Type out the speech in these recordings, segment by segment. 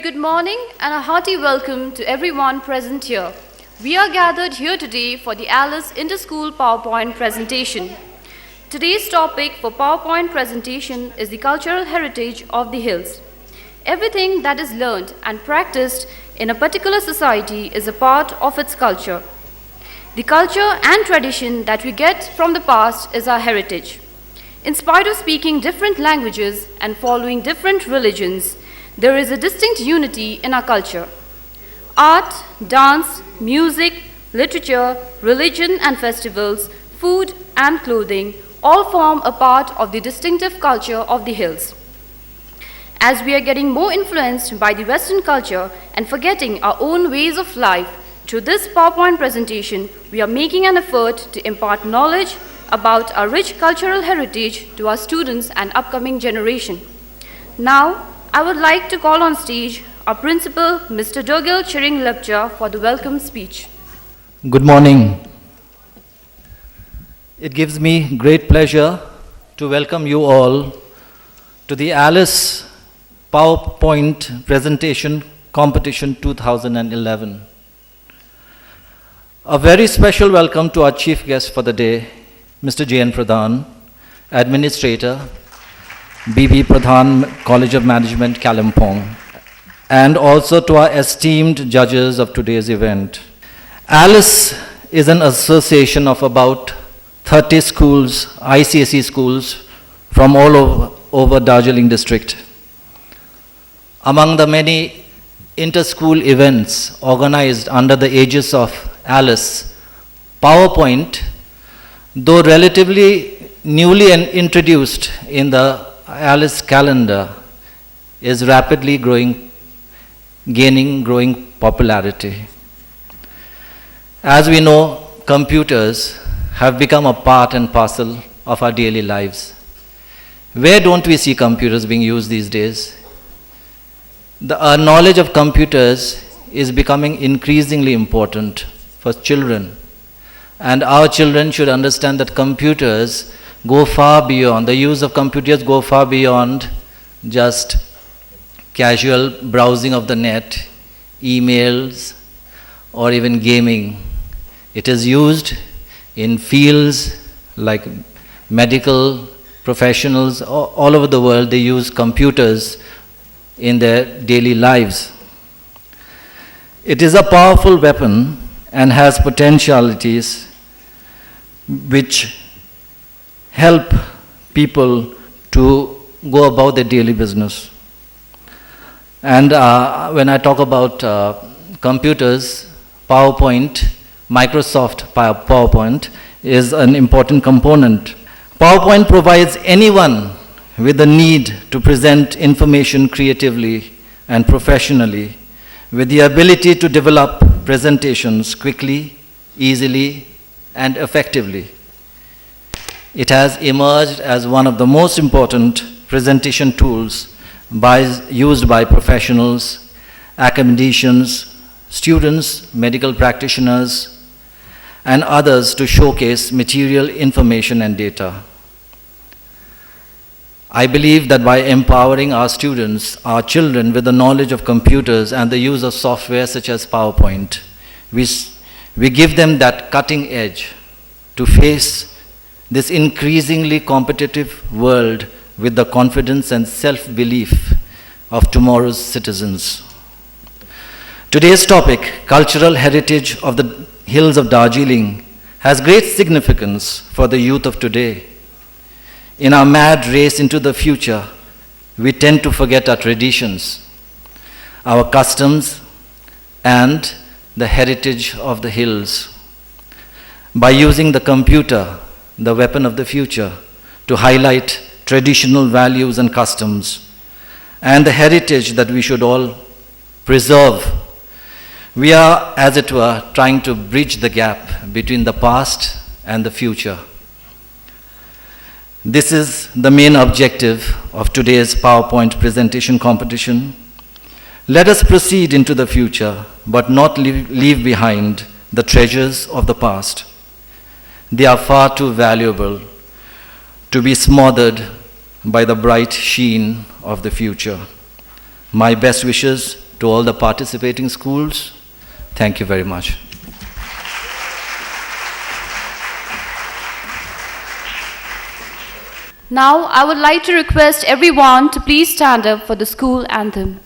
good morning and a hearty welcome to everyone present here. We are gathered here today for the Alice Inter-School PowerPoint presentation. Today's topic for PowerPoint presentation is the cultural heritage of the hills. Everything that is learned and practiced in a particular society is a part of its culture. The culture and tradition that we get from the past is our heritage. In spite of speaking different languages and following different religions, there is a distinct unity in our culture. Art, dance, music, literature, religion and festivals, food and clothing all form a part of the distinctive culture of the hills. As we are getting more influenced by the Western culture and forgetting our own ways of life, through this PowerPoint presentation, we are making an effort to impart knowledge about our rich cultural heritage to our students and upcoming generation. Now, I would like to call on stage our principal, Mr. Dogil Chiring Lepcha, for the welcome speech. Good morning. It gives me great pleasure to welcome you all to the Alice PowerPoint Presentation Competition 2011. A very special welcome to our chief guest for the day, Mr. J.N. Pradhan, Administrator, B.B. Pradhan College of Management, Kalimpong, and also to our esteemed judges of today's event. Alice is an association of about 30 schools, ICSE schools, from all over Darjeeling district. Among the many inter-school events organized under the aegis of Alice, PowerPoint, though relatively newly introduced in the Alice calendar, is rapidly gaining growing popularity. As we know, computers have become a part and parcel of our daily lives. Where don't we see computers being used these days? Our knowledge of computers is becoming increasingly important for children. And our children should understand that computers go far beyond, the use of computers go far beyond just casual browsing of the net, emails, or even gaming. It is used in fields like medical professionals all over the world. They use computers in their daily lives. It is a powerful weapon and has potentialities which help people to go about their daily business. And when I talk about computers, PowerPoint, Microsoft PowerPoint is an important component. PowerPoint provides anyone with the need to present information creatively and professionally, with the ability to develop presentations quickly, easily, and effectively. It has emerged as one of the most important presentation tools used by professionals, academicians, students, medical practitioners, and others to showcase material information and data. I believe that by empowering our students, our children, with the knowledge of computers and the use of software such as PowerPoint, we give them that cutting edge to face this increasingly competitive world with the confidence and self-belief of tomorrow's citizens. Today's topic, cultural heritage of the hills of Darjeeling, has great significance for the youth of today. In our mad race into the future, we tend to forget our traditions, our customs, and the heritage of the hills. By using the computer, the weapon of the future, to highlight traditional values and customs, and the heritage that we should all preserve, we are, as it were, trying to bridge the gap between the past and the future. This is the main objective of today's PowerPoint presentation competition. Let us proceed into the future, but not leave behind the treasures of the past. They are far too valuable to be smothered by the bright sheen of the future. My best wishes To all the participating schools, thank you very much. Now, I would like to request everyone to please stand up for the school anthem.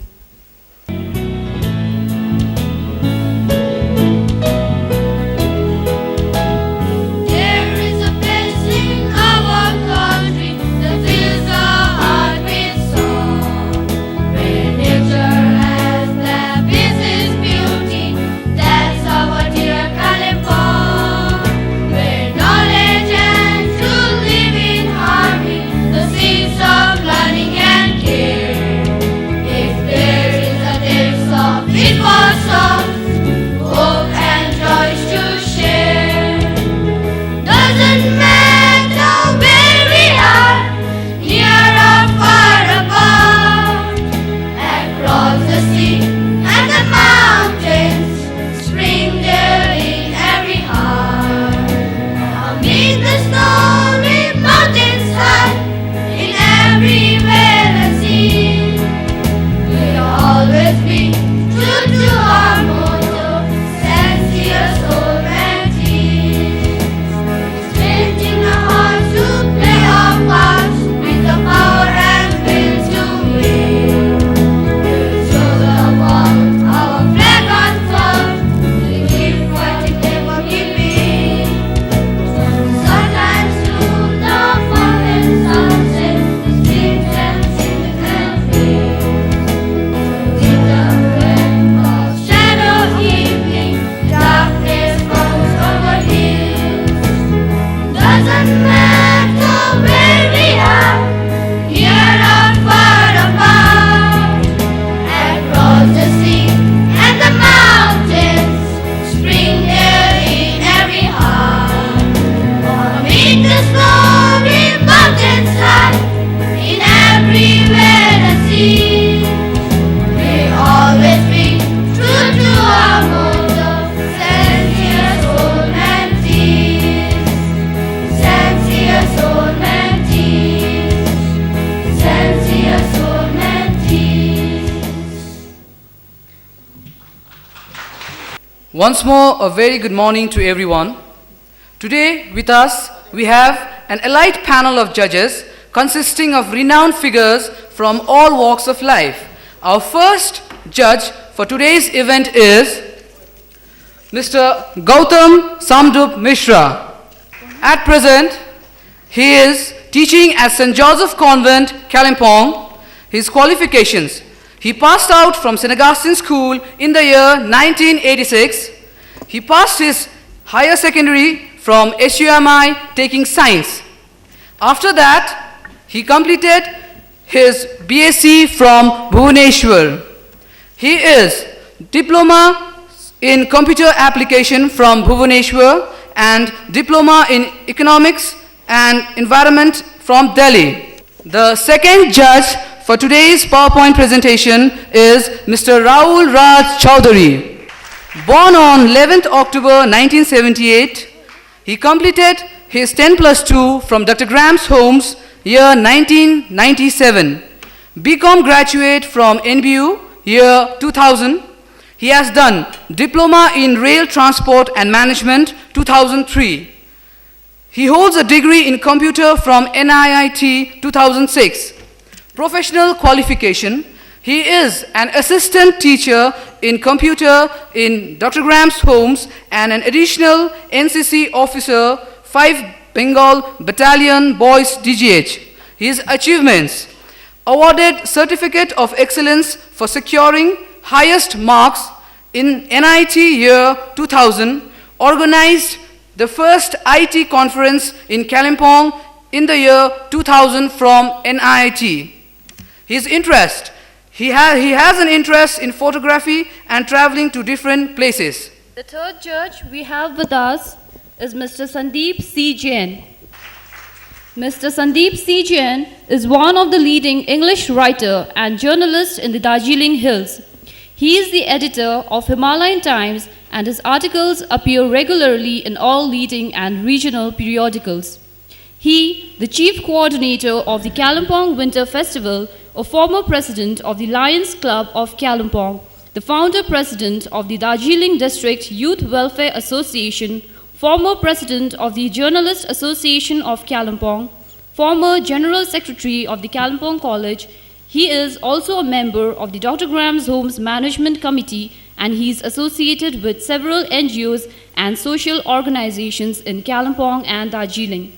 Once more, a very good morning to everyone. Today with us, we have an elite panel of judges consisting of renowned figures from all walks of life. Our first judge for today's event is Mr. Gautam Samdup Mishra. At present, he is teaching at St. Joseph Convent, Kalimpong. His qualifications: he passed out from St. Augustine School in the year 1986. He passed his higher secondary from SUMI taking science. After that, he completed his BSc from Bhubaneswar. He is diploma in computer application from Bhubaneswar and diploma in economics and environment from Delhi. The second judge for today's PowerPoint presentation is Mr. Rahul Raj Chaudhary. Born on 11th October 1978, he completed his 10+2 from Dr. Graham's Homes, year 1997. BCom graduate from NBU, year 2000. He has done Diploma in Rail Transport and Management, 2003. He holds a degree in Computer from NIIT, 2006. Professional qualification: he is an assistant teacher in computer in Dr. Graham's Homes and an additional NCC officer, 5 Bengal Battalion Boys DGH. His achievements: awarded Certificate of Excellence for securing highest marks in NIT year 2000, organized the first IT conference in Kalimpong in the year 2000 from NIT. His interest: he has an interest in photography and traveling to different places. The third judge we have with us is Mr. Sandeep C. Jain. Mr. Sandeep C. Jain is one of the leading English writer and journalist in the Darjeeling Hills. He is the editor of Himalayan Times and his articles appear regularly in all leading and regional periodicals. He, the chief coordinator of the Kalimpong Winter Festival, a former president of the Lions Club of Kalimpong, the founder president of the Darjeeling District Youth Welfare Association, former president of the Journalist Association of Kalimpong, former general secretary of the Kalimpong College. He is also a member of the Dr. Graham's Homes Management Committee, and he is associated with several NGOs and social organizations in Kalimpong and Darjeeling.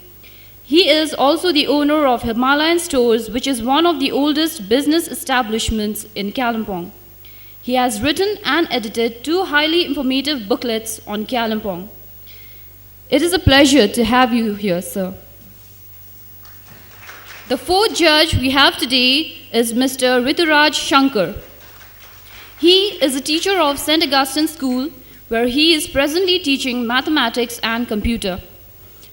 He is also the owner of Himalayan Stores, which is one of the oldest business establishments in Kalimpong. He has written and edited 2 highly informative booklets on Kalimpong. It is a pleasure to have you here, sir. The fourth judge we have today is Mr. Rituraj Shankar. He is a teacher of St. Augustine School, where he is presently teaching mathematics and computer.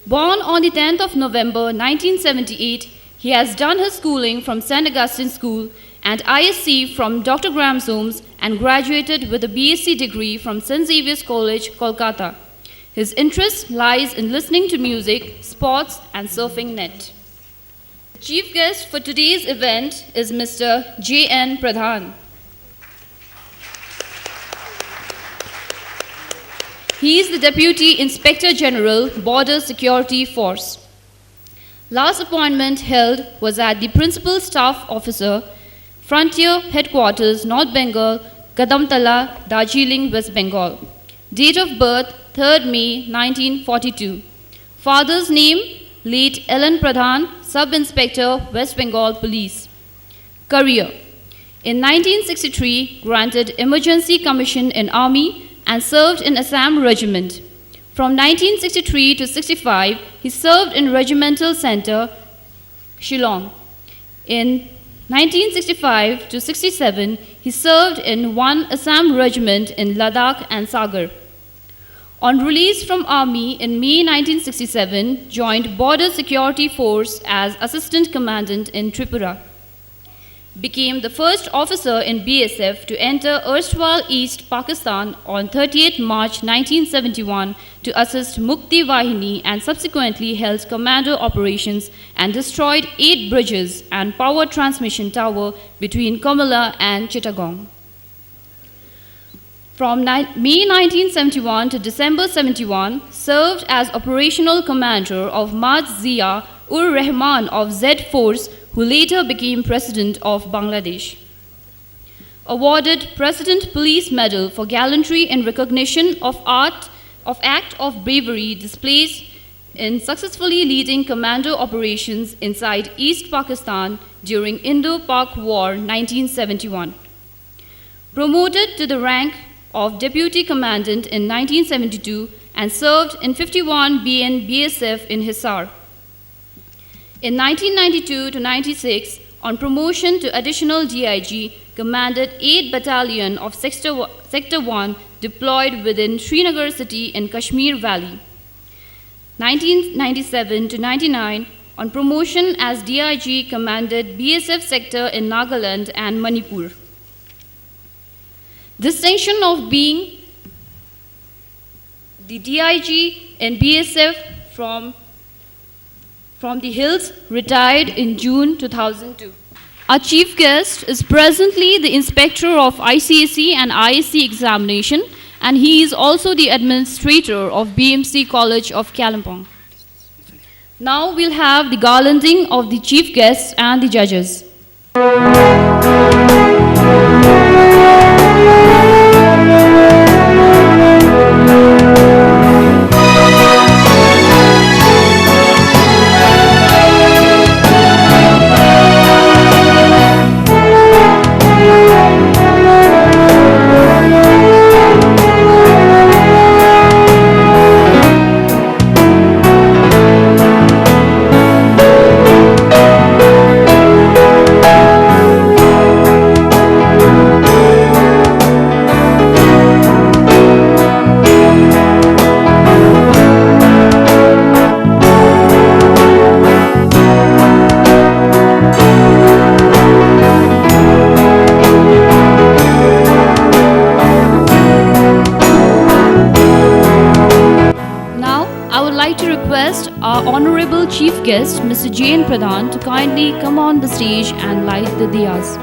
Born on the 10th of November 1978, he has done his schooling from St. Augustine School and ISc from Dr. Graham's Homes and graduated with a BSc degree from St. Xavier's College, Kolkata. His interest lies in listening to music, sports, and surfing net. The chief guest for today's event is Mr. J.N. Pradhan. He is the Deputy Inspector General, Border Security Force. Last appointment held was at the Principal Staff Officer, Frontier Headquarters, North Bengal, Kadamtala, Darjeeling, West Bengal. Date of birth, 3rd May 1942. Father's name, late Ellen Pradhan, Sub-Inspector, West Bengal Police. Career. In 1963, granted Emergency Commission in Army and served in Assam Regiment. From 1963 to 65, he served in Regimental Center, Shillong. In 1965 to 67, he served in 1 Assam Regiment in Ladakh and Sagar. On release from Army in May 1967, joined Border Security Force as Assistant Commandant in Tripura. Became the first officer in BSF to enter erstwhile East Pakistan on 30th March 1971 to assist Mukti Vahini and subsequently held commando operations and destroyed 8 bridges and power transmission tower between Komala and Chittagong. From May 1971 to December 71, served as operational commander of Maj Zia ur Rahman of Z Force, who later became President of Bangladesh. Awarded President Police Medal for gallantry in recognition of act of bravery displays in successfully leading commando operations inside East Pakistan during Indo-Pak War 1971. Promoted to the rank of Deputy Commandant in 1972 and served in 51 BN BSF in Hisar. In 1992 to 96, on promotion to additional DIG, commanded 8 Battalion of Sector 1 deployed within Srinagar city in Kashmir Valley. 1997 to 99, on promotion as DIG, commanded BSF sector in Nagaland and Manipur. Distinction of being the DIG in BSF from the Hills, retired in June 2002. Our chief guest is presently the Inspector of ICSE and ISC examination, and he is also the Administrator of BMC College of Kalimpong. Now we'll have the garlanding of the chief guests and the judges. Our Honorable Chief Guest, Mr. J.N. Pradhan, to kindly come on the stage and light the diyas.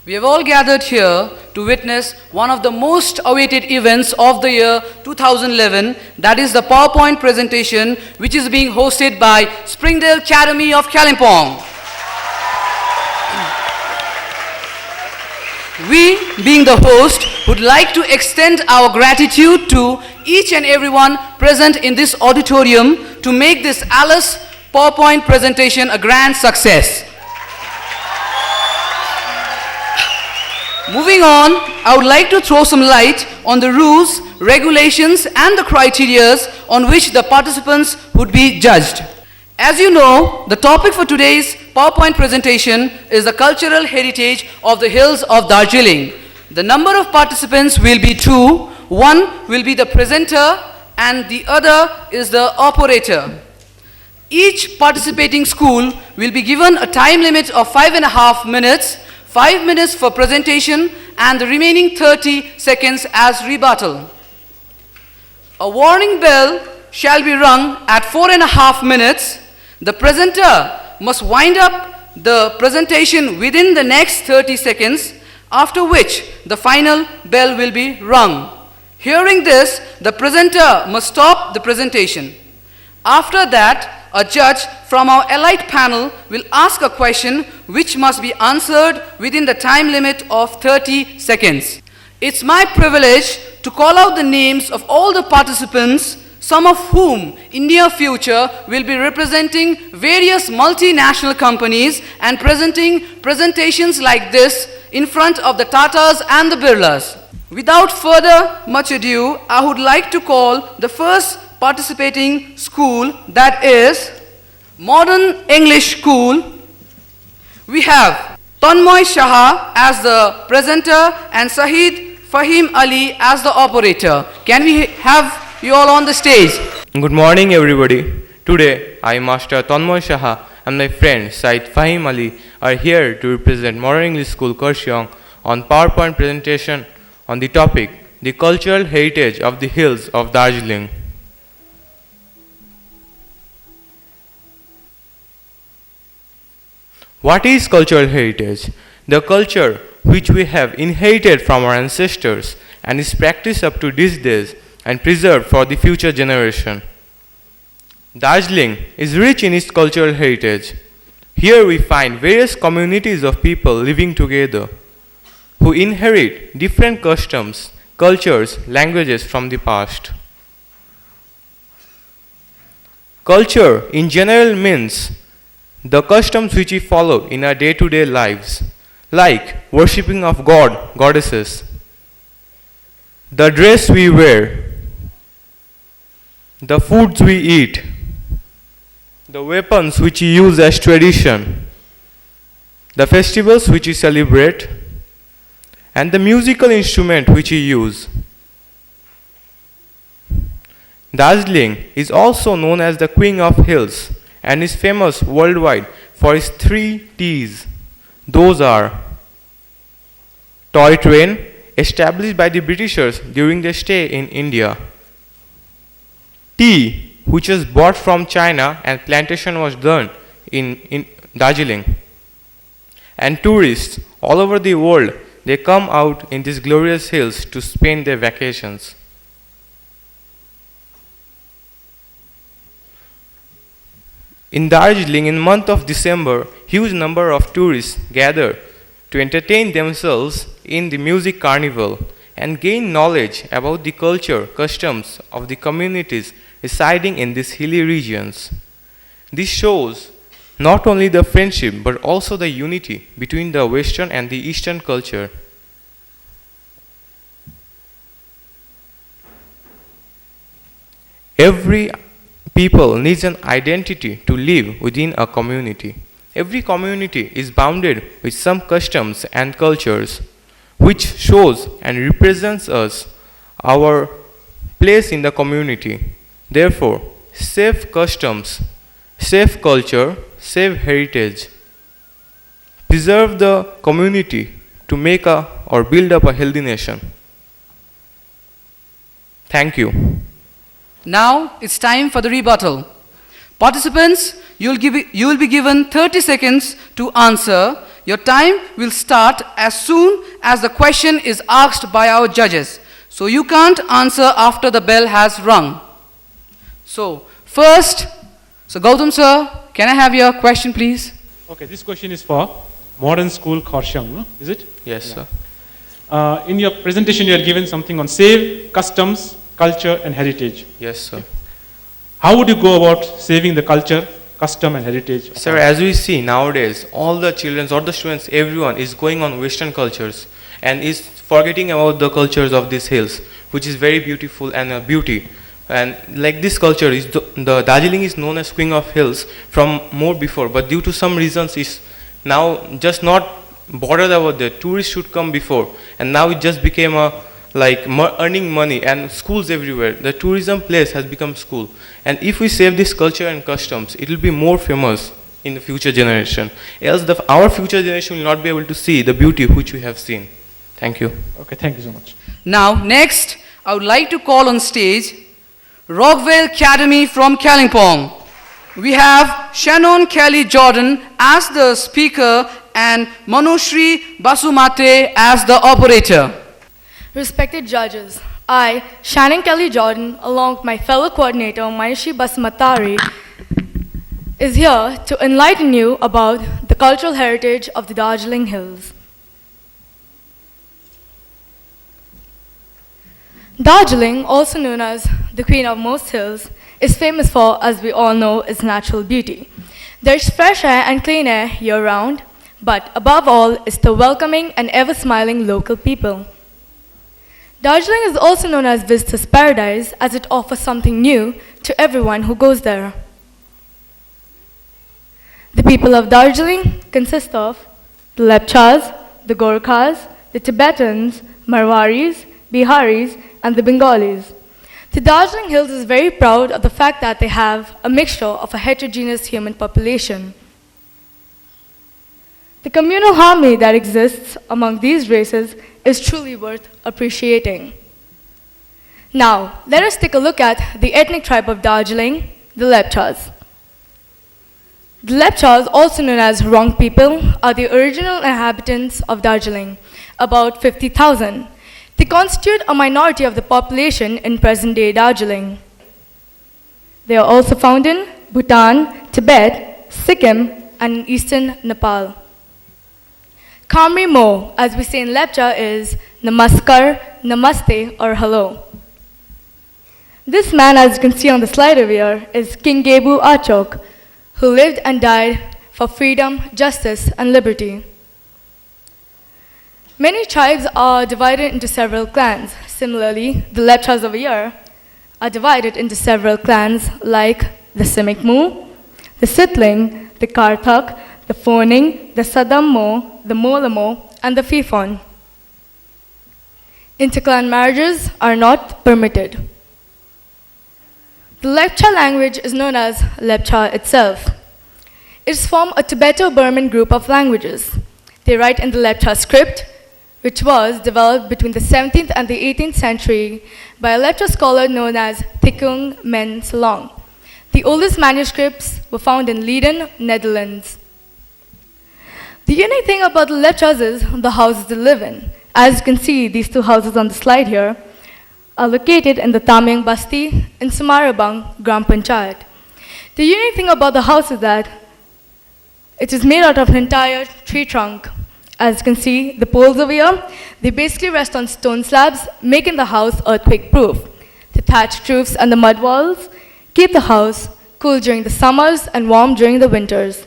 We have all gathered here to witness one of the most awaited events of the year 2011, that is the PowerPoint presentation which is being hosted by Springdale Academy of Kalimpong. We, being the host, would like to extend our gratitude to each and everyone present in this auditorium to make this Alice PowerPoint presentation a grand success. Moving on, I would like to throw some light on the rules, regulations and the criteria on which the participants would be judged. As you know, the topic for today's PowerPoint presentation is the cultural heritage of the hills of Darjeeling. The number of participants will be two. One will be the presenter and the other is the operator. Each participating school will be given a time limit of 5.5 minutes, 5 minutes for presentation and the remaining 30 seconds as rebuttal. A warning bell shall be rung at 4.5 minutes. The presenter must wind up the presentation within the next 30 seconds, after which the final bell will be rung. Hearing this, the presenter must stop the presentation. After that, a judge from our elite panel will ask a question which must be answered within the time limit of 30 seconds. It's my privilege to call out the names of all the participants, some of whom in near future will be representing various multinational companies and presenting presentations like this in front of the Tatas and the Birlas. Without further much ado, I would like to call the first participating school, that is Modern English School. We have Tanmoy Shah as the presenter and Sahid Fahim Ali as the operator. Can we have you all on the stage? Good morning everybody. Today I, Master Tanmoy Shah, and my friend Said Fahim Ali are here to represent Modern English School Kurseong on PowerPoint presentation on the topic, the cultural heritage of the hills of Darjeeling. What is cultural heritage? The culture which we have inherited from our ancestors and is practiced up to these days and preserved for the future generation. Darjeeling is rich in its cultural heritage. Here we find various communities of people living together who inherit different customs, cultures, languages from the past. Culture in general means the customs which we follow in our day-to-day lives, like worshipping of God, goddesses, the dress we wear, the foods we eat, the weapons which we use as tradition, the festivals which we celebrate, and the musical instrument which we use. Darjeeling is also known as the Queen of Hills and is famous worldwide for its 3 T's. Those are toy train, established by the Britishers during their stay in India; tea, which was bought from China and plantation was done in Darjeeling; and tourists all over the world, they come out in these glorious hills to spend their vacations. In Darjeeling, in the month of December, huge number of tourists gather to entertain themselves in the music carnival and gain knowledge about the culture, customs of the communities residing in these hilly regions. This shows not only the friendship but also the unity between the Western and the Eastern culture. Every people needs an identity to live within a community. Every community is bounded with some customs and cultures which shows and represents us, our place in the community. Therefore, safe customs, safe culture, safe heritage. Preserve the community to make or build up a healthy nation. Thank you. Now it's time for the rebuttal. Participants, you will be given 30 seconds to answer. your time will start as soon as the question is asked by our judges. So you can't answer after the bell has rung. So first, Gautam sir, can I have your question please? Okay, this question is for Modern School Khorshang, no? Is it? Yes, sir. In your presentation, you are given something on save, customs, culture, and heritage. Yes, sir. How would you go about saving the culture, custom, and heritage? of Sir, our- as we see nowadays, all the children or the students, everyone is going on Western cultures and is forgetting about the cultures of these hills, which is very beautiful and a beauty. And like this culture is the Darjeeling is known as Queen of Hills from more before, but due to some reasons is now just not bothered about that. Tourists should come before, and now it just became a like earning money and schools everywhere. The tourism place has become school, and if we save this culture and customs, it will be more famous in the future generation. Else, our future generation will not be able to see the beauty which we have seen. Thank you. Okay, thank you so much. Now, next, I would like to call on stage Rockvale Academy from Kalimpong. We have Shannon Kelly Jordan as the speaker and Manoshri Basumate as the operator. Respected judges, I, Shannon Kelly Jordan, along with my fellow coordinator, Manishi Basmatari, is here to enlighten you about the cultural heritage of the Darjeeling Hills. Darjeeling, also known as the Queen of Most Hills, is famous for, as we all know, its natural beauty. There's fresh air and clean air year-round, but above all is the welcoming and ever-smiling local people. Darjeeling is also known as Visitor's Paradise as it offers something new to everyone who goes there. The people of Darjeeling consist of the Lepchas, the Gorkhas, the Tibetans, Marwaris, Biharis, and the Bengalis. The Darjeeling Hills is very proud of the fact that they have a mixture of a heterogeneous human population. The communal harmony that exists among these races is truly worth appreciating. Now, let us take a look at the ethnic tribe of Darjeeling, the Lepchas. The Lepchas, also known as Rong people, are the original inhabitants of Darjeeling, about 50,000. They constitute a minority of the population in present-day Darjeeling. They are also found in Bhutan, Tibet, Sikkim, and eastern Nepal. Kamri Mo, as we say in Lepcha, is Namaskar, Namaste, or hello. This man, as you can see on the slide over here, is King Gebu Achok, who lived and died for freedom, justice, and liberty. Many tribes are divided into several clans. Similarly, the Lepchas over here are divided into several clans like the Simikmu, the Sitling, the Karthak, the Phoning, the Sadammo, the Molamo, and the Fifon. Interclan marriages are not permitted. The Lepcha language is known as Lepcha itself. It is from a Tibeto-Burman group of languages. They write in the Lepcha script, which was developed between the 17th and the 18th century by a Lepcha scholar known as Thikung Men Salong. The oldest manuscripts were found in Leiden, Netherlands. The unique thing about the Lepchas is the houses they live in. As you can see, these two houses on the slide here are located in the Tamyang Basti in Samarabang, Gram Panchayat. The unique thing about the house is that it is made out of an entire tree trunk. As you can see, the poles over here, they basically rest on stone slabs, making the house earthquake-proof. The thatched roofs and the mud walls keep the house cool during the summers and warm during the winters.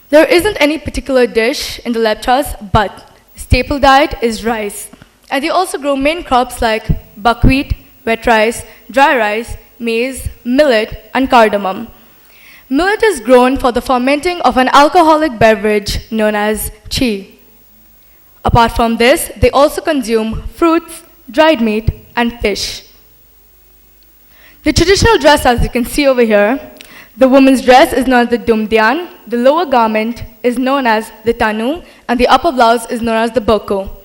There isn't any particular dish in the Lepchas, but the staple diet is rice. And they also grow main crops like buckwheat, wet rice, dry rice, maize, millet, and cardamom. Millet is grown for the fermenting of an alcoholic beverage known as chi. Apart from this, they also consume fruits, dried meat, and fish. The traditional dress, as you can see over here, the woman's dress is known as the dumdian, the lower garment is known as the tanu, and the upper blouse is known as the boko.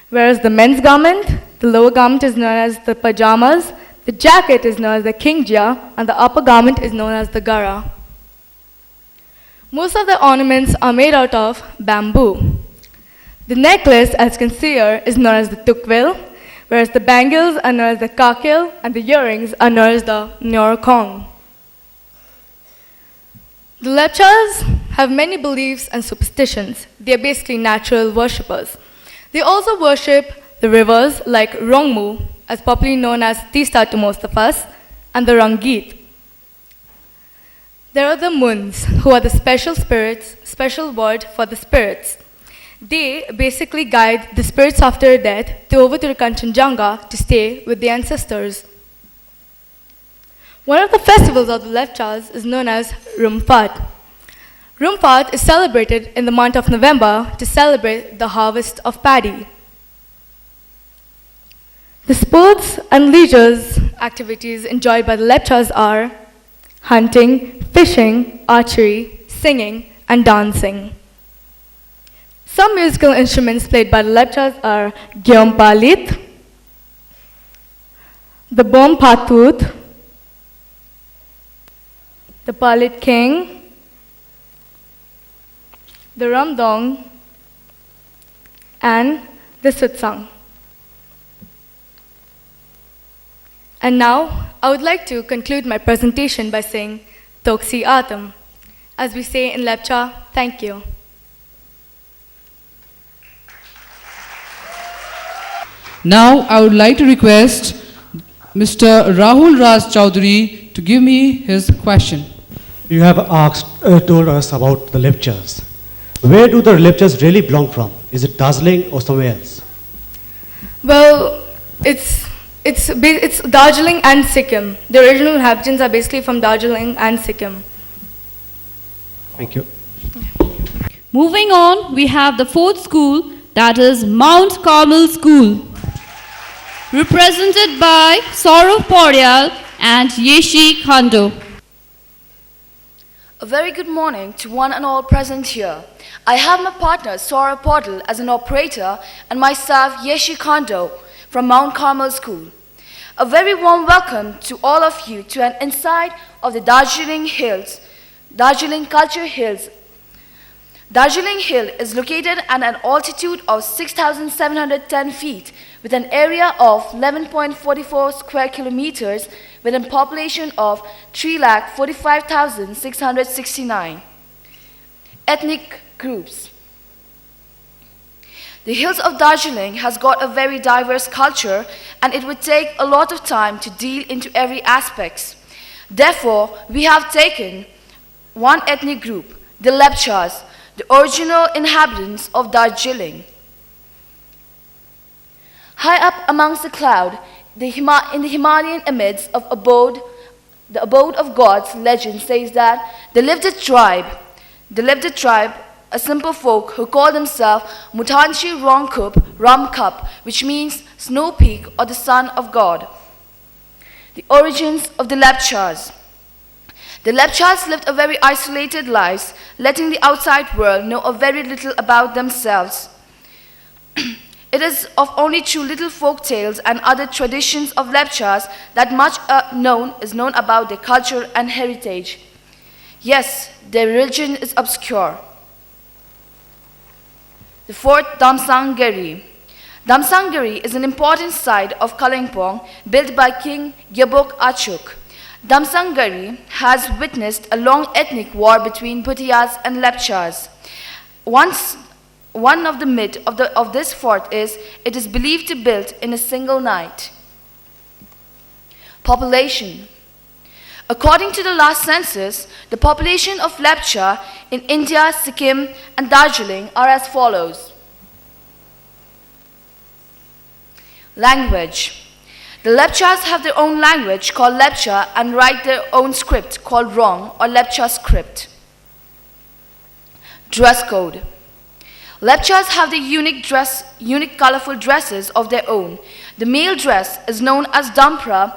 Whereas the men's garment, the lower garment is known as the pajamas, the jacket is known as the kingjia, and the upper garment is known as the gara. Most of the ornaments are made out of bamboo. The necklace, as you can see here, is known as the tukvel, whereas the bangles are known as the kakil and the earrings are known as the nyorkong. The Lepchas have many beliefs and superstitions. They are basically natural worshippers. They also worship the rivers like Rongmu, as popularly known as Tista to most of us, and the Rangit. There are the Muns, who are the special spirits, special word for the spirits. They basically guide the spirits after death to over to the Kanchenjunga to stay with the ancestors. One of the festivals of the Lepchas is known as Rumpat. Rumpat is celebrated in the month of November to celebrate the harvest of paddy. The sports and leisures activities enjoyed by the Lepchas are hunting, fishing, archery, singing, and dancing. Some musical instruments played by the Lepchas are Gyompalit, the Bom Patut, the Palit King, the Ramdong, and the Sutsang. And now, I would like to conclude my presentation by saying Toksi Atam. As we say in Lepcha, thank you. Now I would like to request Mr. Rahul Raj Chaudhary to give me his question. You have told us about the lectures. Where do the lectures really belong from? Is it Darjeeling or somewhere else? Well, it's Darjeeling and Sikkim. The original inhabitants are basically from Darjeeling and Sikkim. Thank you. Moving on, we have the fourth school, that is Mount Carmel School, represented by Saurav Poryal and Yeshi Khando. A very good morning to one and all present here. I have my partner Saurav Poryal as an operator and my staff Yeshi Khando from Mount Carmel School. A very warm welcome to all of you to an insight of the Darjeeling Hills, Darjeeling Culture Hills. Darjeeling Hill is located at an altitude of 6,710 feet with an area of 11.44 square kilometers with a population of 3,45,669 ethnic groups. The hills of Darjeeling has got a very diverse culture and it would take a lot of time to deal into every aspect. Therefore, we have taken one ethnic group, the Lepchas, the original inhabitants of Darjeeling. High up amongst the cloud, in the Himalayan amidst of the abode of gods, legend says that there lived a tribe, a simple folk who called themselves Mutanchi Rongkup Ramkup, which means snow peak or the son of God. The origins of the Lepchas. The Lepchas lived a very isolated lives, letting the outside world know a very little about themselves. It is of only through little folk tales and other traditions of Lepchas that much is known about their culture and heritage. Yes, their religion is obscure. The Fort Damsangari. Damsangari is an important site of Kalimpong built by King Gyabok Achuk. Damsangari has witnessed a long ethnic war between Bhutias and Lepchas. One of the myths of this fort is it is believed to be built in a single night. Population. According to the last census, the population of Lepcha in India, Sikkim, and Darjeeling are as follows. Language. The Lepchas have their own language called Lepcha and write their own script called Rong or Lepcha script. Dress code. Lepchas have the unique colorful dresses of their own. The male dress is known as Dampra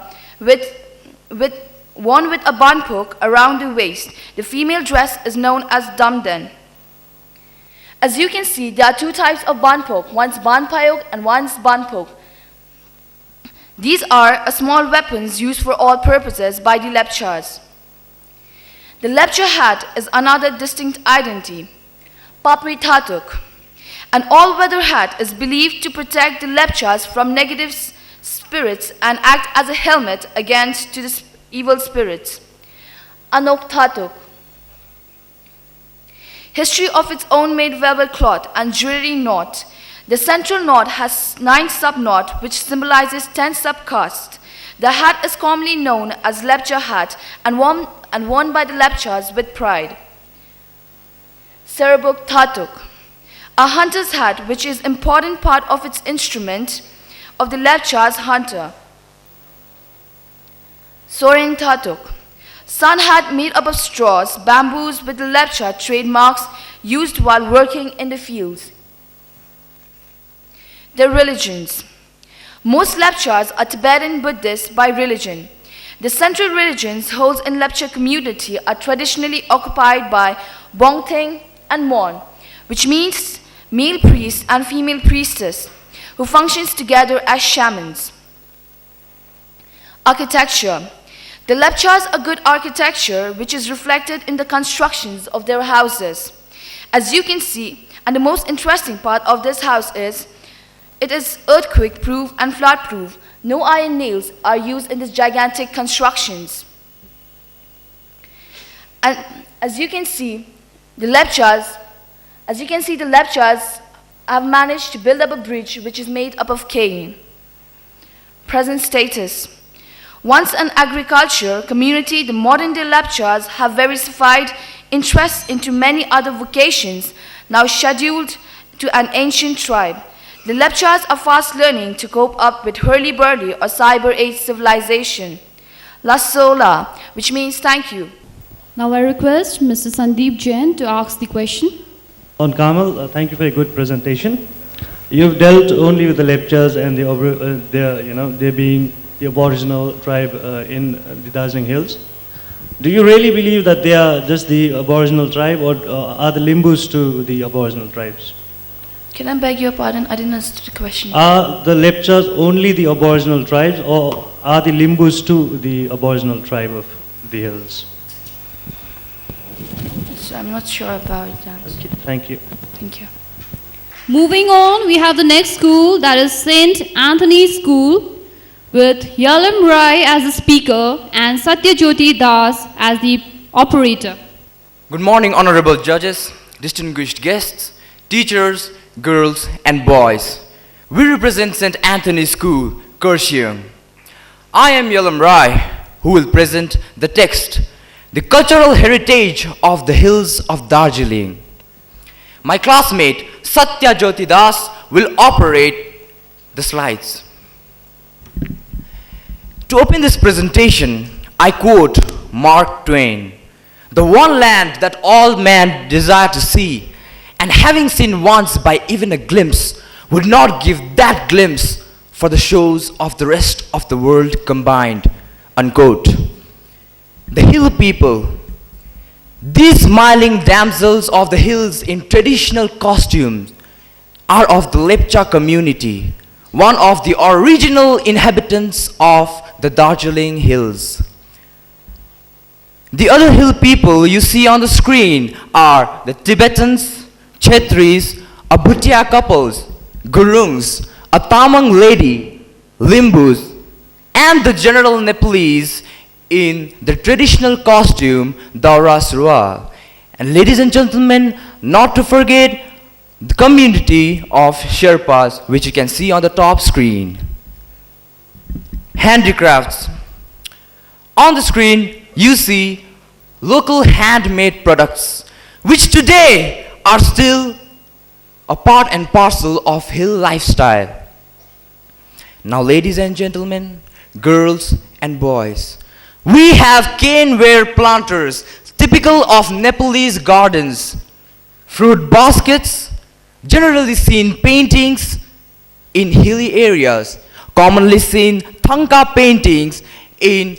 worn with a banpuk around the waist. The female dress is known as Damden. As you can see, there are two types of banpuk, one's banpayok and one's banpuk. These are small weapons used for all purposes by the Lepchas. The lepcha hat is another distinct identity. Papri Tatuk. An all-weather hat is believed to protect the lepchas from negative spirits and act as a helmet against to the evil spirits. Anok Tatuk. History of its own made velvet cloth and jewelry knot. The central knot has 9 sub-knot which symbolizes 10 sub-castes. The hat is commonly known as lepcha hat and worn by the lepchas with pride. Serbuk Tatuk. A hunter's hat which is important part of its instrument of the lepcha's hunter. Sorin Tatuk. Sun hat made up of straws, bamboos with the lepcha trademarks used while working in the fields. Their religions. Most lepchas are Tibetan Buddhists by religion. The central religions held in lepcha community are traditionally occupied by Bongthing and Mon, which means male priest and female priestess, who functions together as shamans. Architecture. The lepchas are good architecture which is reflected in the constructions of their houses. As you can see, and the most interesting part of this house is, it is earthquake-proof and flood-proof. No iron nails are used in these gigantic constructions. And as you can see, the lepchas have managed to build up a bridge which is made up of cane. Present status. Once an agriculture community, the modern-day lepchas have diversified interests into many other vocations, now scheduled to an ancient tribe. The lepchas are fast learning to cope up with hurly-burly or cyber-age civilization. La Sola, which means thank you. Now I request Mr. Sandeep Jain to ask the question. On Kamal, thank you for a good presentation. You've dealt only with the lepchas and they being the Aboriginal tribe in the Darjeeling Hills. Do you really believe that they are just the Aboriginal tribe, or are the Limbus to the Aboriginal tribes? Can I beg your pardon? I didn't understand the question. Are the lepchas only the Aboriginal tribes, or are the Limbus to the Aboriginal tribe of the hills? So I'm not sure about that. Okay, thank you. Thank you. Moving on, we have the next school, that is St. Anthony's School, with Yalam Rai as the speaker and Satyajyoti Das as the operator. Good morning, honorable judges, distinguished guests, teachers, girls and boys. We represent St. Anthony's School, Kursium. I am Yalam Rai, who will present the text, The Cultural Heritage of the Hills of Darjeeling. My classmate Satyajyoti Das will operate the slides. To open this presentation, I quote Mark Twain, "The one land that all men desire to see, and having seen once by even a glimpse, would not give that glimpse for the shows of the rest of the world combined." Unquote. The hill people, these smiling damsels of the hills in traditional costumes, are of the Lepcha community, one of the original inhabitants of the Darjeeling Hills. The other hill people you see on the screen are the Tibetans, Chetris, a Bhutia couples, Gurungs, a Tamang lady, Limbus, and the general Nepalese in the traditional costume Daura Surwal. And ladies and gentlemen, not to forget the community of Sherpas, which you can see on the top screen. Handicrafts. On the screen, you see local handmade products, which today are still a part and parcel of hill lifestyle. Now, ladies and gentlemen, girls and boys, we have caneware planters, typical of Nepalese gardens, fruit baskets, generally seen paintings in hilly areas, commonly seen Thangka paintings in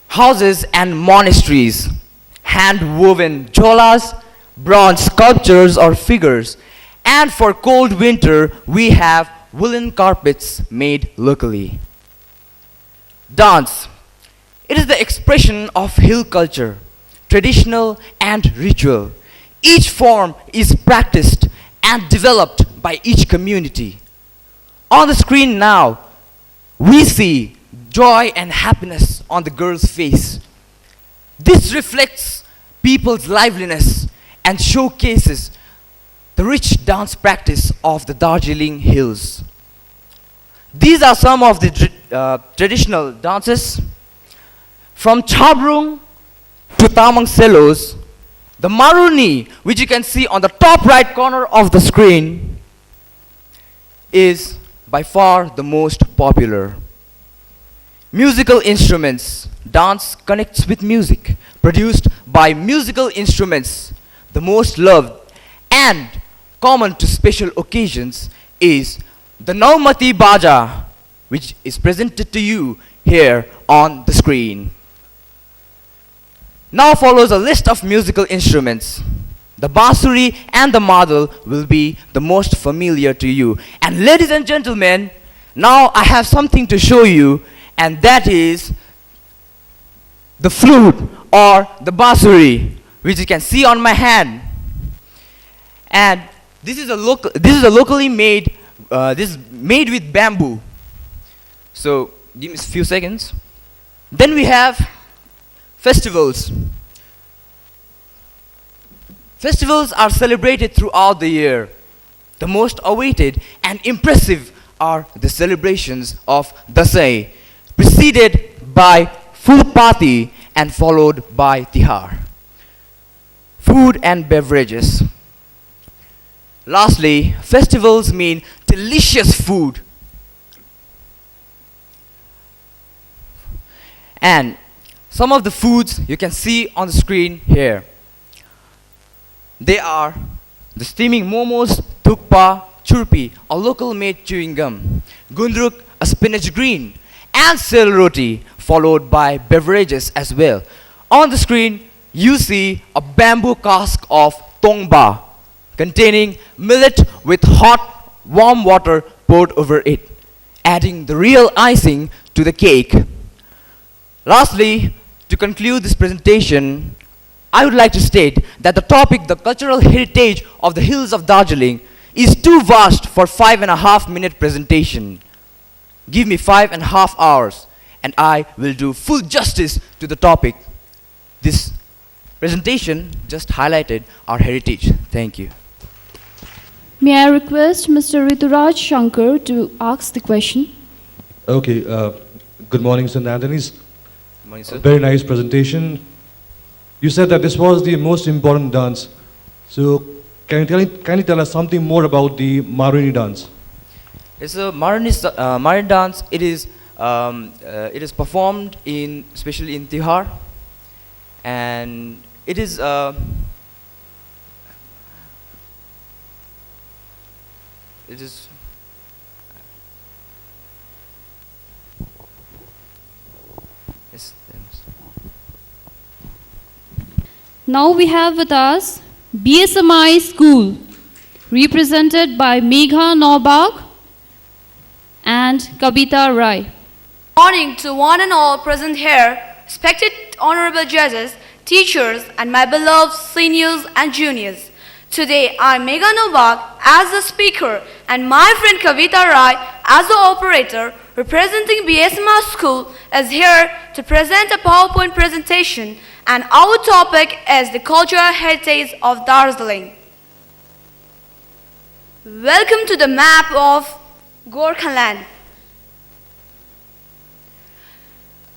houses and monasteries, hand-woven cholas, bronze sculptures or figures, and for cold winter, we have woolen carpets made locally. Dance. It is the expression of hill culture. traditional and ritual. Each form is practiced and developed by each community. On the screen now, we see joy and happiness on the girl's face. This reflects people's liveliness and showcases the rich dance practice of the Darjeeling Hills. These are some of the traditional dances. From Chabrung to Tamang Selos, the Maruni, which you can see on the top right corner of the screen, is by far the most popular. Musical instruments. Dance connects with music, produced by musical instruments. The most loved and common to special occasions is the Naumati Baja, which is presented to you here on the screen. Now follows a list of musical instruments. The Bansuri and the Madal will be the most familiar to you. And ladies and gentlemen, now I have something to show you, and that is the flute or the Bansuri, which you can see on my hand. And this is a locally made, this is made with bamboo. So give me a few seconds. Then we have festivals. Festivals are celebrated throughout the year. The most awaited and impressive are the celebrations of Dasai, preceded by Fulpati and followed by Tihar. Food and beverages. Lastly, festivals mean delicious food. And some of the foods you can see on the screen here. They are the steaming momos, thukpa, churpi, a local made chewing gum, gundruk, a spinach green, and sel roti, followed by beverages as well. On the screen, you see a bamboo cask of tongba, containing millet with hot, warm water poured over it, adding the real icing to the cake. Lastly, to conclude this presentation, I would like to state that the topic, the cultural heritage of the hills of Darjeeling, is too vast for 5.5-minute presentation. Give me 5.5 hours, and I will do full justice to the topic. This presentation just highlighted our heritage. Thank you. May I request Mr. Rituraj Shankar to ask the question? Okay, good morning, St. Anthony's. Good morning, sir. Very nice presentation. You said that this was the most important dance. So, can you tell us something more about the Maruni dance? It's a Maruni dance. It is performed especially in Tihar, and it is yes. Now we have with us BSMI School, represented by Megha Naubag and Kabita Rai. Morning to one and all present here, respected honorable judges, teachers, and my beloved seniors and juniors. Today, I am Megha Naubag as the speaker and my friend Kavita Rai as the operator representing BSMI School is here to present a PowerPoint presentation, and our topic is the cultural heritage of Darjeeling. Welcome to the map of Gorkhaland.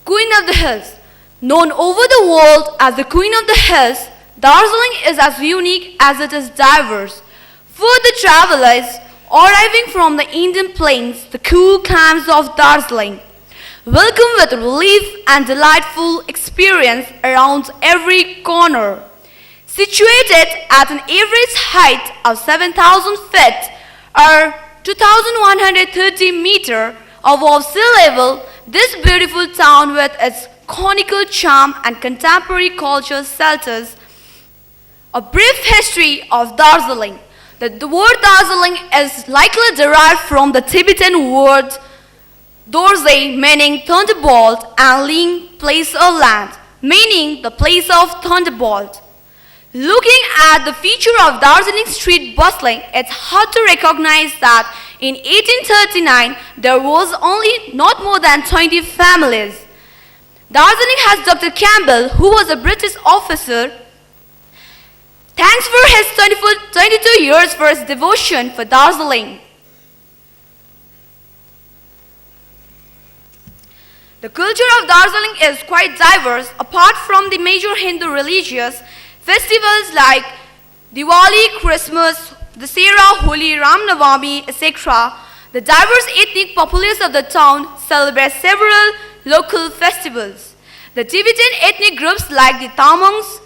Queen of the Hills. Known over the world as the Queen of the Hills, Darjeeling is as unique as it is diverse. For the travelers arriving from the Indian plains, the cool climes of Darjeeling, welcome with relief and delightful experience around every corner. Situated at an average height of 7,000 feet or 2,130 meters above sea level, this beautiful town with its conical charm and contemporary culture shelters a brief history of Darjeeling. The word Darjeeling is likely derived from the Tibetan word Dorje, meaning thunderbolt, and Ling, place or land, meaning the place of thunderbolt. Looking at the feature of Darjeeling street bustling, it's hard to recognize that in 1839 there was only not more than 20 families. Darjeeling has Dr. Campbell, who was a British officer. Thanks for his 22 years for his devotion for Darjeeling. The culture of Darjeeling is quite diverse. Apart from the major Hindu religious festivals like Diwali, Christmas, Dussehra, Holi, Ram Navami, etc., the diverse ethnic populace of the town celebrates several local festivals. The Tibetan ethnic groups like the Tamangs,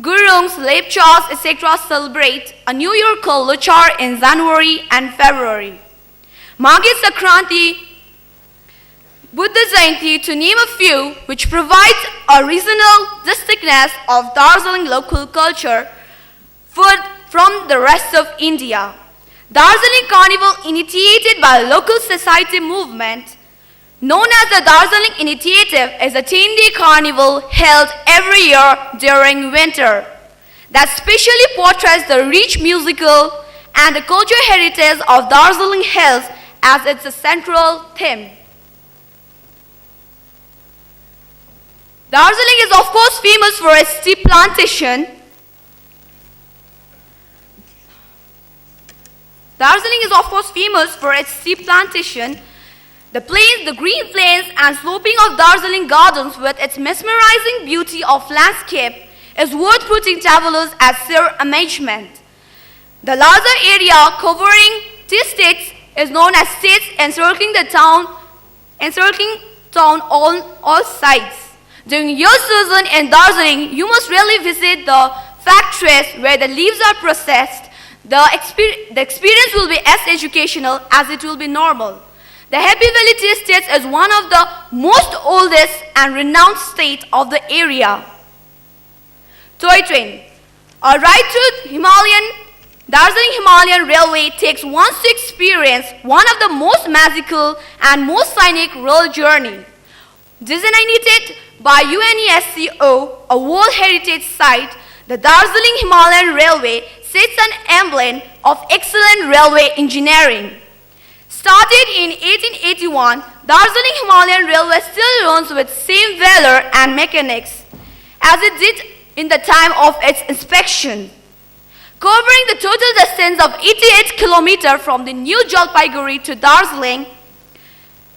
Gurungs, Lepchas, etc. celebrate a new year called Lochar in January and February. Maghi Sankranti, Buddha Jayanti, to name a few, which provides a regional distinctness of Darjeeling local culture from the rest of India. Darjeeling Carnival, initiated by a local society movement known as the Darjeeling Initiative, is a 10-day carnival held every year during winter that specially portrays the rich musical and the cultural heritage of Darjeeling Hills as its central theme. Darjeeling is of course famous for its tea plantation. Darjeeling is of course famous for its tea plantation. The plains, the green plains and sloping of Darjeeling gardens with its mesmerizing beauty of landscape is worth putting travelers at their amazement. The larger area covering tea estates is known as states encircling the town, on all sides. During your season in Darjeeling, you must really visit the factories where the leaves are processed. The experience will be as educational as it will be normal. The Happy Valley Tea Estates is one of the most oldest and renowned state of the area. Toy train. A ride through Darjeeling Himalayan Railway takes one to experience one of the most magical and most scenic rail journey. Designated by UNESCO a World Heritage Site, the Darjeeling Himalayan Railway sets an emblem of excellent railway engineering. Started in 1881, Darjeeling Himalayan Railway still runs with same valor and mechanics as it did in the time of its inspection. Covering the total distance of 88 kilometers from the New Jalpaiguri to Darjeeling,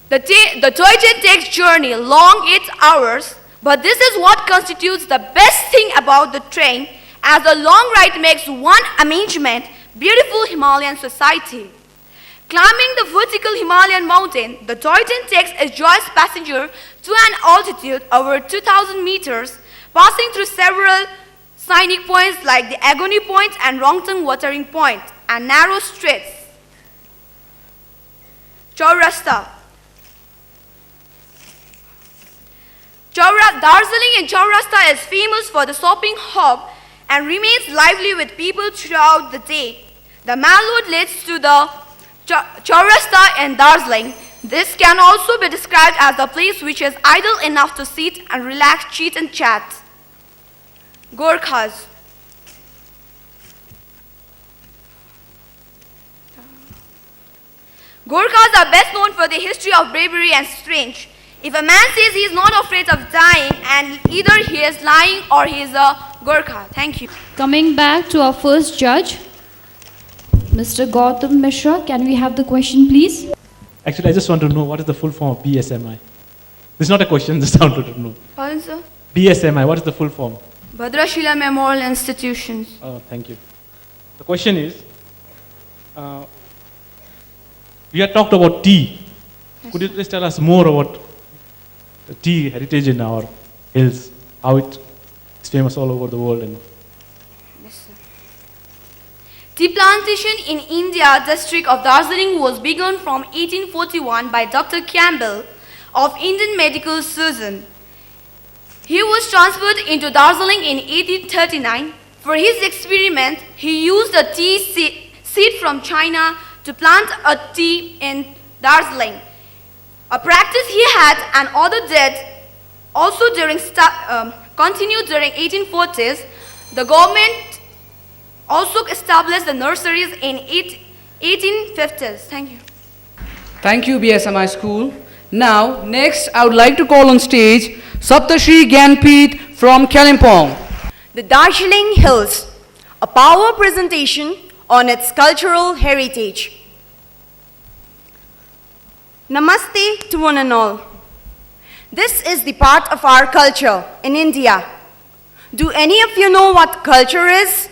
the toy train takes journey long 8 hours, but this is what constitutes the best thing about the train, as the long ride makes one amazement, beautiful Himalayan society. Climbing the vertical Himalayan mountain, the toy train takes its joyous passenger to an altitude over 2,000 meters, passing through several scenic points like the Agony Point and Rongtung Watering Point, and narrow streets. Chaurasta. Darjeeling in Chaurasta is famous for the shopping hub and remains lively with people throughout the day. The Mall Road leads to the Chaurasta in Darjeeling. This can also be described as a place which is idle enough to sit and relax, cheat and chat. Gorkhas. Gorkhas are best known for their history of bravery and strength. If a man says he is not afraid of dying, and either he is lying or he is a Gorkha. Thank you. Coming back to our first judge, Mr. Gautam Mishra, can we have the question, please? Actually, I just want to know what is the full form of BSMI. This is not a question, just wanted to know. Pardon, sir? BSMI, what is the full form? Bhadrashila Memorial Institutions. Oh, thank you. The question is, we had talked about tea. Yes. Could you please tell us more about the tea heritage in our hills, how it is famous all over the world? And Yes, sir. Tea plantation in India district of Darjeeling was begun from 1841 by Dr. Campbell of Indian Medical Surgeon. He was transferred into Darjeeling in 1839. For his experiment, he used a tea seed from China to plant a tea in Darjeeling. A practice he had and others did also during continued during 1840s. The government also established the nurseries in 1850s. Thank you. Thank you, BSMI School. Now, next, I would like to call on stage Saptashri Gyanpith from Kalimpong. The Darjeeling Hills, a power presentation on its cultural heritage. Namaste to one and all. This is the part of our culture in India. Do any of you know what culture is?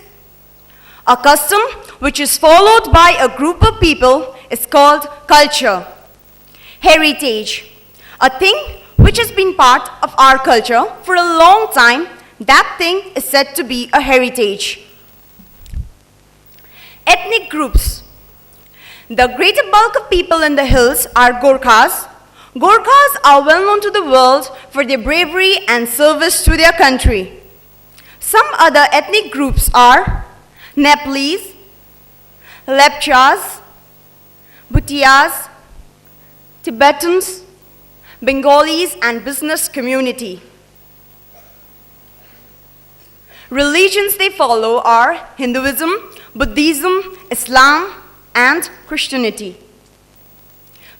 A custom which is followed by a group of people is called culture. Heritage, a thing which has been part of our culture for a long time, that thing is said to be a heritage. Ethnic groups. The greater bulk of people in the hills are Gorkhas. Gorkhas are well known to the world for their bravery and service to their country. Some other ethnic groups are Nepalese, Lepchas, Bhutias, Tibetans, Bengalis, and business community. Religions they follow are Hinduism, Buddhism, Islam, and Christianity.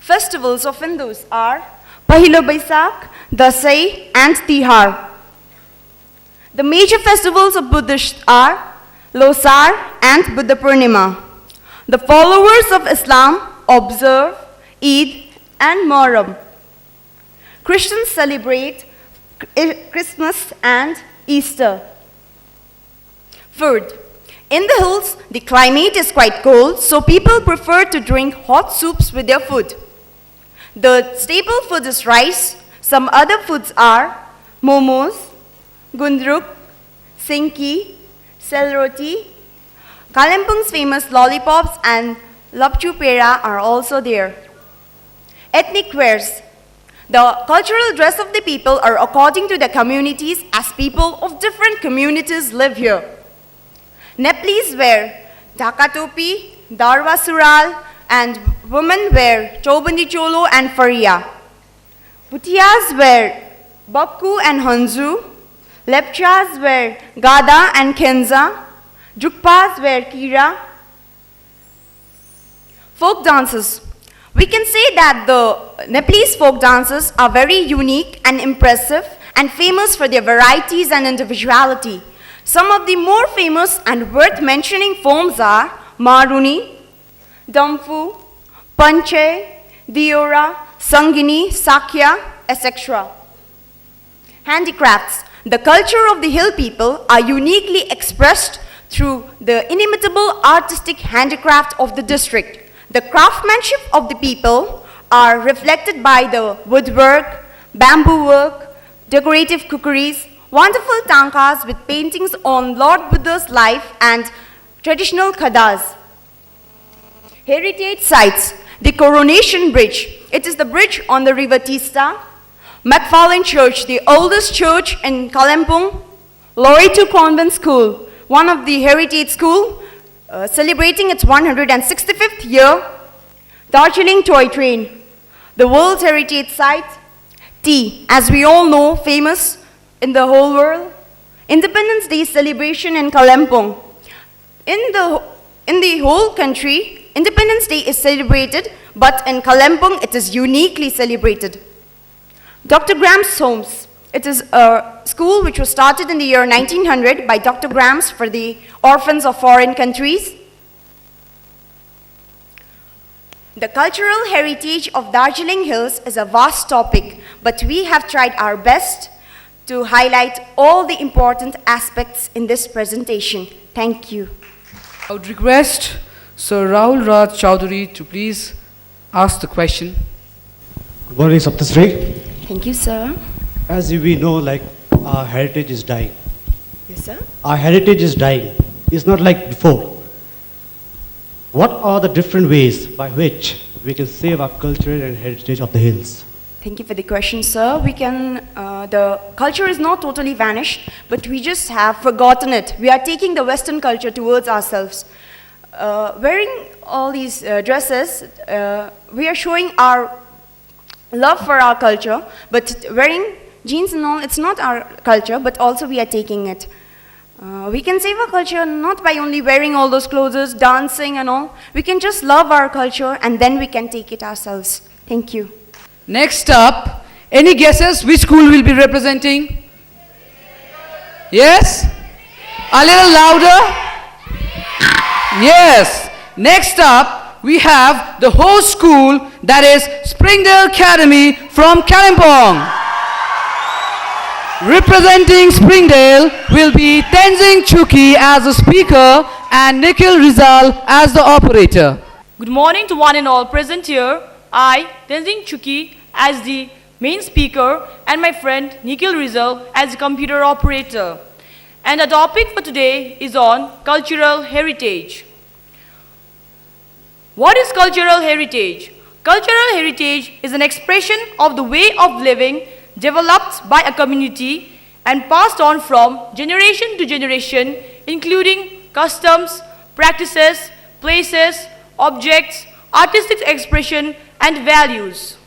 Festivals of Hindus are Pahila Baisakh, Dasai, and Tihar. The major festivals of Buddhists are Losar and Buddha Purnima. The followers of Islam observe Eid and Muharram. Christians celebrate Christmas and Easter. Food. In the hills, the climate is quite cold, so people prefer to drink hot soups with their food. The staple food is rice. Some other foods are momos, gundruk, sinki, sel roti. Kalimpong's famous lollipops and lapchu pera are also there. Ethnic wears. The cultural dress of the people are according to the communities, as people of different communities live here. Nepalese wear dhaka topi, darwa sural, and women wear chaubandi cholo and faria. Bhutias wear bakku and hanzu. Lepchas wear gada and kenza. Jukpas wear kira. Folk dances. We can say that the Nepalese folk dances are very unique and impressive and famous for their varieties and individuality. Some of the more famous and worth mentioning forms are Maruni, Damfu, Panche, Diora, Sangini, Sakya, etc. Handicrafts. The culture of the hill people are uniquely expressed through the inimitable artistic handicraft of the district. The craftsmanship of the people are reflected by the woodwork, bamboo work, decorative cookeries, wonderful tankas with paintings on Lord Buddha's life and traditional khadas. Heritage sites. The Coronation Bridge. It is the bridge on the River Tista. McFarlane Church, the oldest church in Kalimpong. Loreto Convent School, one of the heritage school, celebrating its 165th year. Darjeeling Toy Train, the World Heritage Site. Tea, as we all know, famous in the whole world. Independence Day celebration in Kalimpong. In the whole country, Independence Day is celebrated, but in Kalimpong it is uniquely celebrated. Dr. Graham's Homes. It is a school which was started in the year 1900 by Dr. Grams for the orphans of foreign countries. The cultural heritage of Darjeeling Hills is a vast topic, but we have tried our best to highlight all the important aspects in this presentation. Thank you. I would request Sir Rahul Raj Chowdhury to please ask the question. Good morning, Saptasri. Thank you, sir. As we know, like, our heritage is dying. Yes, sir. Our heritage is dying. It's not like before. What are the different ways by which we can save our culture and heritage of the hills? Thank you for the question, sir. We can, the culture is not totally vanished, but we just have forgotten it. We are taking the Western culture towards ourselves. Wearing all these dresses, we are showing our love for our culture, but wearing jeans and all, it's not our culture, but also we are taking it. We can save our culture not by only wearing all those clothes, dancing and all. We can just love our culture and then we can take it ourselves. Thank you. Next up, any guesses which school will be representing? Yes? A little louder? Yes. Next up, we have the host school, that is Springdale Academy from Kalimpong. Representing Springdale will be Tenzing Chuki as the speaker and Nikhil Rizal as the operator. Good morning to one and all present here. I, Tenzing Chuki, as the main speaker, and my friend Nikhil Rizal as the computer operator. And the topic for today is on cultural heritage. What is cultural heritage? Cultural heritage is an expression of the way of living developed by a community and passed on from generation to generation, including customs, practices, places, objects, artistic expression, and values.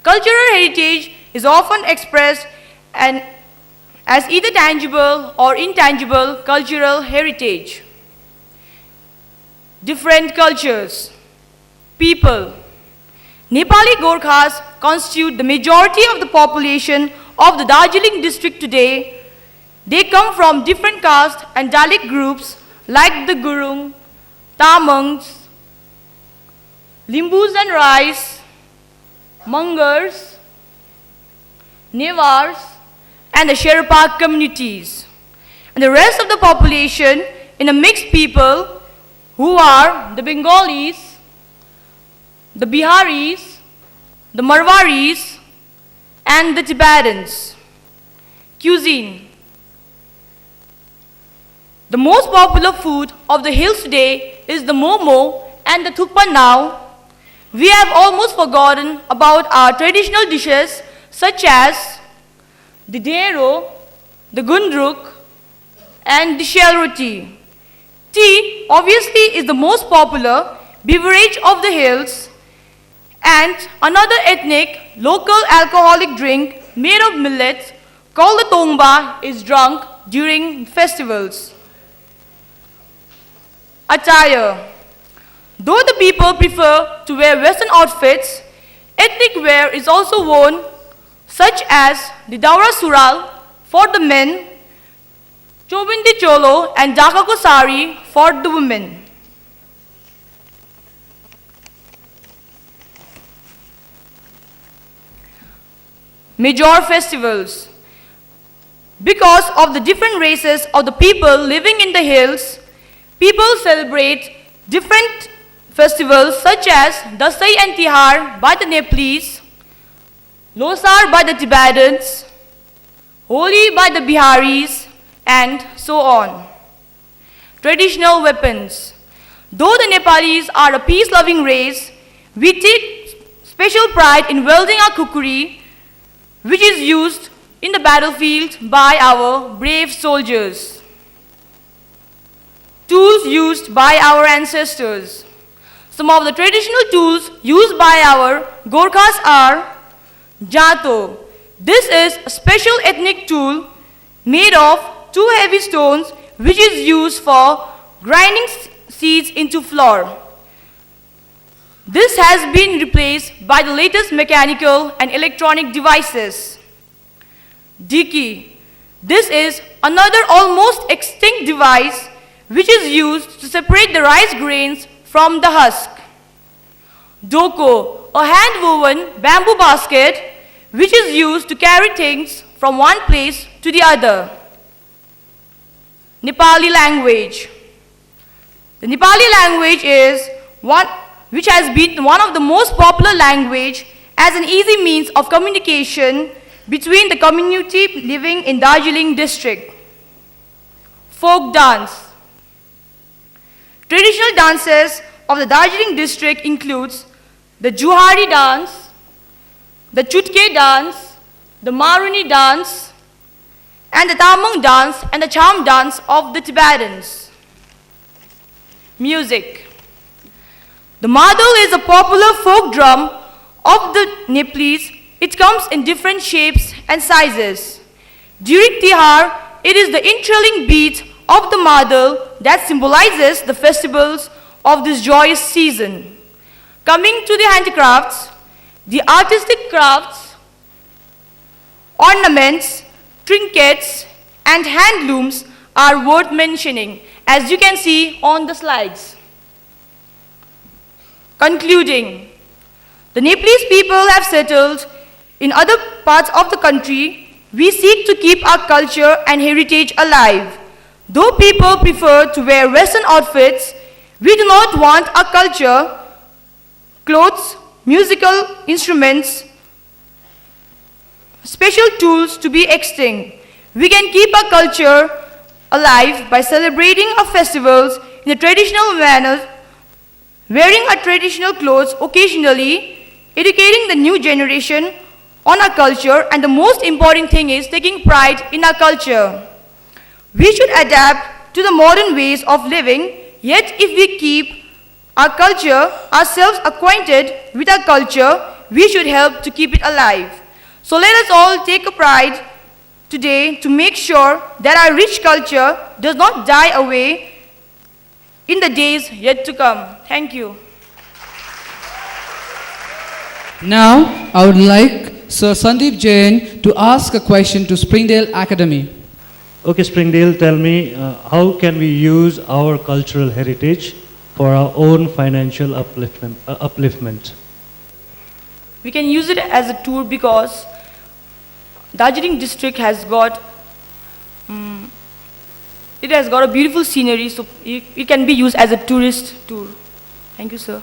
Cultural heritage is often expressed as either tangible or intangible cultural heritage. Different cultures. People. Nepali Gorkhas constitute the majority of the population of the Darjeeling district today. They come from different caste and Dalit groups like the Gurung, Tamangs, Limbus and Rais, Mangars, Nevars, and the Sherpa communities. And the rest of the population in a mixed people who are the Bengalis, the Biharis, the Marwaris, and the Tibetans. Cuisine. The most popular food of the hills today is the momo and the thukpa now. We have almost forgotten about our traditional dishes such as the dero, the gundruk, and the shell roti. Tea obviously is the most popular beverage of the hills, and another ethnic local alcoholic drink made of millets called the tongba is drunk during festivals. Attire. Though the people prefer to wear western outfits, ethnic wear is also worn, such as the Daura Sural for the men, Chobindi Cholo and Dakako Sari for the women. Major festivals. Because of the different races of the people living in the hills, people celebrate different festivals such as Dasai and Tihar by the Nepalese, Losar by the Tibetans, Holi by the Biharis, and so on. Traditional weapons. Though the Nepalis are a peace-loving race, we take special pride in wielding our kukri, which is used in the battlefield by our brave soldiers. Tools used by our ancestors. Some of the traditional tools used by our Gorkhas are Jato. This is a special ethnic tool made of two heavy stones which is used for grinding seeds into flour. This has been replaced by the latest mechanical and electronic devices. Diki. This is another almost extinct device which is used to separate the rice grains from the husk. Doko, a hand-woven bamboo basket which is used to carry things from one place to the other. Nepali language. The Nepali language is one which has been one of the most popular language as an easy means of communication between the community living in Darjeeling district. Folk dance. Traditional dances of the Darjeeling district includes the Juhari dance, the Chutke dance, the Maruni dance, and the Tamang dance and the Cham dance of the Tibetans. Music. The Madal is a popular folk drum of the Nepalese It comes in different shapes and sizes. During Tihar, it is the enthralling beat of the Madal that symbolizes the festivals of this joyous season. Coming to the handicrafts, the artistic crafts, ornaments, trinkets, and handlooms are worth mentioning, as you can see on the slides. Concluding, the Nepalese people have settled in other parts of the country. We seek to keep our culture and heritage alive. Though people prefer to wear Western outfits, we do not want our culture, clothes, musical instruments, special tools to be extinct. We can keep our culture alive by celebrating our festivals in a traditional manner, wearing our traditional clothes occasionally, educating the new generation on our culture, and the most important thing is taking pride in our culture. We should adapt to the modern ways of living, yet if we keep our culture, ourselves acquainted with our culture, we should help to keep it alive. So let us all take a pride today to make sure that our rich culture does not die away in the days yet to come. Thank you. Now, I would like Sir Sandeep Jain to ask a question to Springdale Academy. Okay, Springdale, tell me, how can we use our cultural heritage for our own financial upliftment? We can use it as a tool because Darjeeling district has got a beautiful scenery, so it can be used as a tourist tour. Thank you, sir.